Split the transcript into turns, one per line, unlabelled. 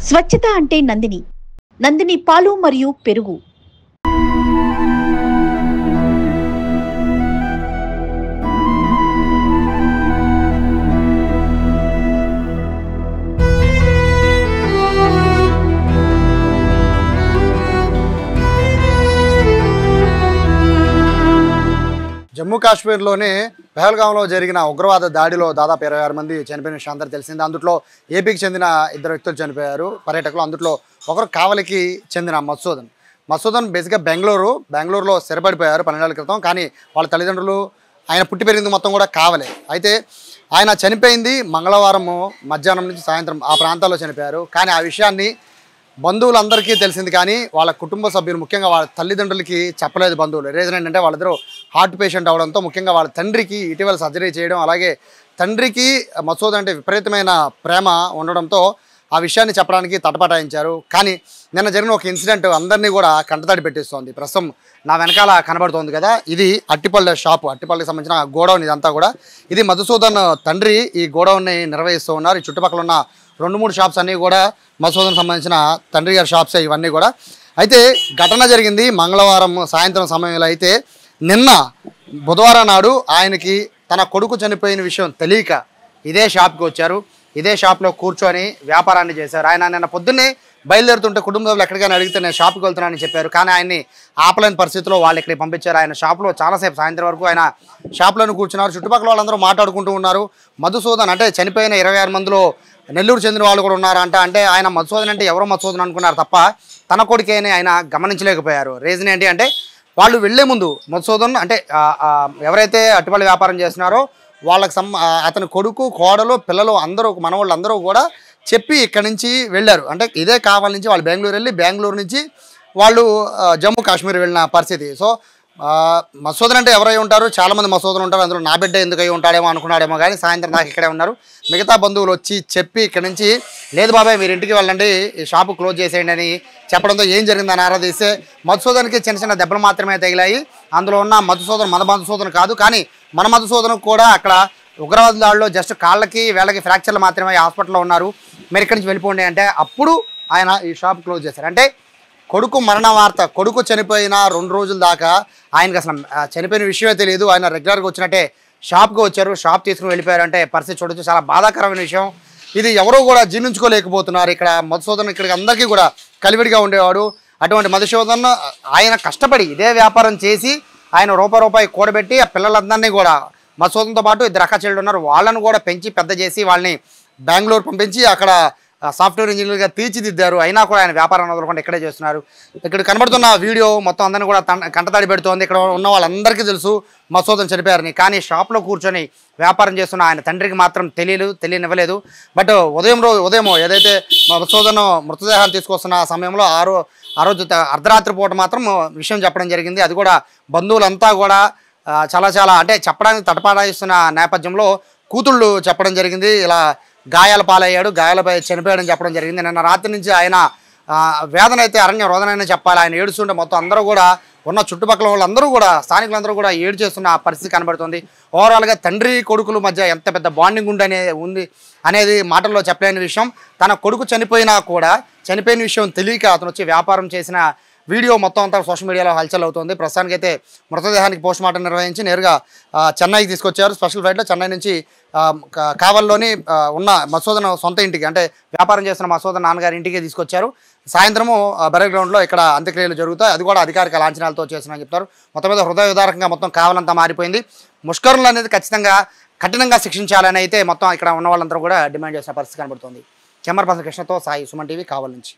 స్వచ్ఛత అంటే నందిని. నందిని పాలు మరియు పెరుగు.
జమ్మూ కాశ్మీర్లోని పహల్గాంలో జరిగిన ఉగ్రవాద దాడిలో దాదాపు 26 మంది చనిపోయిన విషయం అందరూ తెలిసింది. అందులో ఏపీకి చెందిన 2 వ్యక్తులు చనిపోయారు, పర్యాటకులు. అందులో ఒకరు కావలికి చెందిన మసూదన్ బేసిక్గా బెంగళూరులో స్థిరపడిపోయారు 12 ఏళ్ల క్రితం. కానీ వాళ్ళ తల్లిదండ్రులు, ఆయన పుట్టి పెరిగింది మొత్తం కూడా కావలే. అయితే ఆయన చనిపోయింది మంగళవారం మధ్యాహ్నం నుంచి సాయంత్రం ఆ ప్రాంతాల్లో చనిపోయారు. కానీ ఆ విషయాన్ని బంధువులందరికీ తెలిసింది, కానీ వాళ్ళ కుటుంబ సభ్యులు, ముఖ్యంగా వాళ్ళ తల్లిదండ్రులకి చెప్పలేదు బంధువులు. రీజన్ ఏంటంటే వాళ్ళిద్దరూ హార్ట్ పేషెంట్ అవడంతో, ముఖ్యంగా వాళ్ళ తండ్రికి ఇటీవల సర్జరీ చేయడం, అలాగే తండ్రికి మసూద్ అంటే విపరీతమైన ప్రేమ ఉండడంతో ఆ విషయాన్ని చెప్పడానికి తటపటాయించారు. కానీ నిన్న జరిగిన ఒక ఇన్సిడెంట్ అందరినీ కూడా కంటతడి పెట్టిస్తోంది. ప్రస్తుతం నా వెనకాల కనబడుతోంది కదా, ఇది అట్టిపల్లె షాపు, అట్టిపల్లెకి సంబంధించిన గోడౌన్ ఇదంతా కూడా. ఇది మధుసూదన్ తండ్రి ఈ గోడౌన్ని నిర్వహిస్తూ ఉన్నారు. ఈ చుట్టుపక్కల ఉన్న 2-3 షాప్స్ అన్నీ కూడా మధుసూదన్ సంబంధించిన తండ్రి గారి షాప్సే ఇవన్నీ కూడా. అయితే ఘటన జరిగింది మంగళవారం సాయంత్రం సమయంలో. అయితే నిన్న బుధవారం నాడు ఆయనకి తన కొడుకు చనిపోయిన విషయం తెలియక ఇదే షాప్కి వచ్చారు. ఇదే షాప్లో కూర్చొని వ్యాపారాన్ని చేశారు. ఆయన నిన్న పొద్దున్నే బయలుదేరుతుంటే కుటుంబ సభ్యులు ఎక్కడికైనా అడిగితే నేను షాప్కి వెళ్తున్నానని చెప్పారు. కానీ ఆయన్ని ఆపలేని పరిస్థితిలో వాళ్ళు ఇక్కడికి పంపించారు. ఆయన షాప్లో చాలాసేపు సాయంత్రం వరకు ఆయన షాప్లోనే కూర్చున్నారు. చుట్టుపక్కల వాళ్ళందరూ మాట్లాడుకుంటూ ఉన్నారు. మధుసూదన్ అంటే చనిపోయిన 26 మందిలో నెల్లూరు చెందిన వాళ్ళు కూడా ఉన్నారంట. అంటే ఆయన మధుసూదన్ అంటే ఎవరో మధుసూదన్ అనుకున్నారు తప్ప తన కొడుకేని ఆయన గమనించలేకపోయారు. రీజన్ ఏంటి అంటే వాళ్ళు వెళ్లే ముందు మధుసూదన్ అంటే ఎవరైతే అట్టుపల్లి వ్యాపారం చేస్తున్నారో వాళ్ళకి అతని కొడుకు, కోడలు, పిల్లలు అందరూ, మనవాళ్ళు అందరూ కూడా చెప్పి ఇక్కడి నుంచి వెళ్ళారు. అంటే ఇదే కావాలి నుంచి వాళ్ళు బెంగళూరు వెళ్ళి, బెంగళూరు నుంచి వాళ్ళు జమ్మూ కాశ్మీర్ వెళ్ళిన పరిస్థితి. సో మసూదన్ అంటే ఎవరై ఉంటారు, చాలామంది మసూదన్ ఉంటారు. అందులో నా బిడ్డ ఎందుకు అయి ఉంటాడేమో అనుకున్నాడేమో, కానీ సాయంత్రం దాకా ఇక్కడే ఉన్నారు. మిగతా బంధువులు వచ్చి చెప్పి ఇక్కడి నుంచి లేదు బాబాయ్ మీరు ఇంటికి వెళ్ళండి, ఈ షాపు క్లోజ్ చేసేయండి అని చెప్పడంతో ఏం జరిగిందని ఆరాధిస్తే మధుసూదన్కి చిన్న చిన్న దెబ్బలు మాత్రమే తగిలాయి. అందులో ఉన్న మధుసూదన్ మన మధుసూదన్ కాదు, కానీ మన మధుసూదన్ కూడా అక్కడ ఉగ్రవాద దాడిలో జస్ట్ కాళ్ళకి వేళ్ళకి ఫ్రాక్చర్లు మాత్రమే హాస్పిటల్లో ఉన్నారు, మీరు ఇక్కడి నుంచి వెళ్ళిపోండి అంటే అప్పుడు ఆయన ఈ షాప్ క్లోజ్ చేశారు. అంటే కొడుకు మరణ వార్త, కొడుకు చనిపోయిన 2 రోజుల దాకా ఆయనకి అసలు చనిపోయిన విషయమే తెలియదు. ఆయన రెగ్యులర్గా వచ్చినట్టే షాప్కి వచ్చారు, షాప్ తీసుకుని వెళ్ళిపోయారు. అంటే పరిస్థితి చూడొచ్చు, చాలా బాధాకరమైన విషయం. ఇది ఎవరో కూడా జీర్ణించుకోలేకపోతున్నారు. ఇక్కడ మధుసూదన్ ఇక్కడికి అందరికీ కూడా కలివిడిగా ఉండేవాడు. అటువంటి మధుసూదన్ ఆయన కష్టపడి ఇదే వ్యాపారం చేసి ఆయన రూపాయి కూడబెట్టి ఆ పిల్లలందరినీ కూడా మధుసూదన్తో పాటు 2 అక్క చెల్లెలు ఉన్నారు, వాళ్ళను కూడా పెంచి పెద్ద చేసి వాళ్ళని బెంగళూరు పంపించి అక్కడ సాఫ్ట్వేర్ ఇంజనీర్గా తీర్చిదిద్దారు. అయినా కూడా ఆయన వ్యాపారం వదలకుండా ఇక్కడే చేస్తున్నారు. ఇక్కడ కనబడుతున్న వీడియో మొత్తం అందరినీ కూడా కంటతడి పెడుతోంది. ఇక్కడ ఉన్న వాళ్ళందరికీ తెలుసు మధుసూదన్ చనిపోయారని, కానీ షాప్లో కూర్చొని వ్యాపారం చేస్తున్న ఆయన తండ్రికి మాత్రం తెలియనివ్వలేదు. బట్ ఉదయం ఏదైతే మధుసూదన్ మృతదేహాన్ని తీసుకొస్తున్న సమయంలో ఆ రోజు అర్ధరాత్రి పూట మాత్రం విషయం చెప్పడం జరిగింది. అది కూడా బంధువులంతా కూడా చాలా అంటే చెప్పడానికి తటపాటాయిస్తున్న నేపథ్యంలో కూతుళ్ళు చెప్పడం జరిగింది. ఇలా గాయాల పాలయ్యాడు, గాయాలపై చనిపోయాడని చెప్పడం జరిగింది. నిన్న రాత్రి నుంచి ఆయన వేదన అయితే అరణ్య రోదనైనా చెప్పాలి. ఆయన ఏడుస్తుంటే మొత్తం అందరూ కూడా ఉన్న చుట్టుపక్కల వాళ్ళందరూ కూడా స్థానికులందరూ కూడా ఏడు చేస్తున్న పరిస్థితి కనబడుతుంది. ఓవరాల్గా తండ్రి కొడుకుల మధ్య ఎంత పెద్ద బాండింగ్ ఉంది అనేది మాటల్లో చెప్పలేని విషయం. తన కొడుకు చనిపోయినా కూడా చనిపోయిన విషయం తెలియక అతను వచ్చి వ్యాపారం చేసిన వీడియో మొత్తం అంతా సోషల్ మీడియాలో హల్చల్ అవుతుంది. ప్రస్తుతానికైతే మృతదేహానికి పోస్ట్ మార్టం నిర్వహించి నేరుగా చెన్నైకి తీసుకొచ్చారు. స్పెషల్ ఫ్లైట్లో చెన్నై నుంచి కావల్లోని ఉన్న మధుసూదన్ సొంత ఇంటికి, అంటే వ్యాపారం చేస్తున్న మధుసూదన్ నాన్నగారి ఇంటికి తీసుకొచ్చారు. సాయంత్రము బెరల్ గ్రౌండ్లో ఇక్కడ అంత్యక్రియలు జరుగుతాయి. అది కూడా అధికారిక లాంఛనాలతో చేస్తున్నారని చెప్తారు. మొత్తం మీద హృదయ విదారకంగా మొత్తం కావాలంతా మారిపోయింది. ముష్కరులు అనేది ఖచ్చితంగా కఠినంగా శిక్షించాలని అయితే మొత్తం ఇక్కడ ఉన్న వాళ్ళందరూ కూడా డిమాండ్ చేసిన పరిస్థితి కనబడుతుంది. కెమెరా పర్సన్ కృష్ణతో సాయి, సుమన్ టీవీ, కావల్ నుంచి.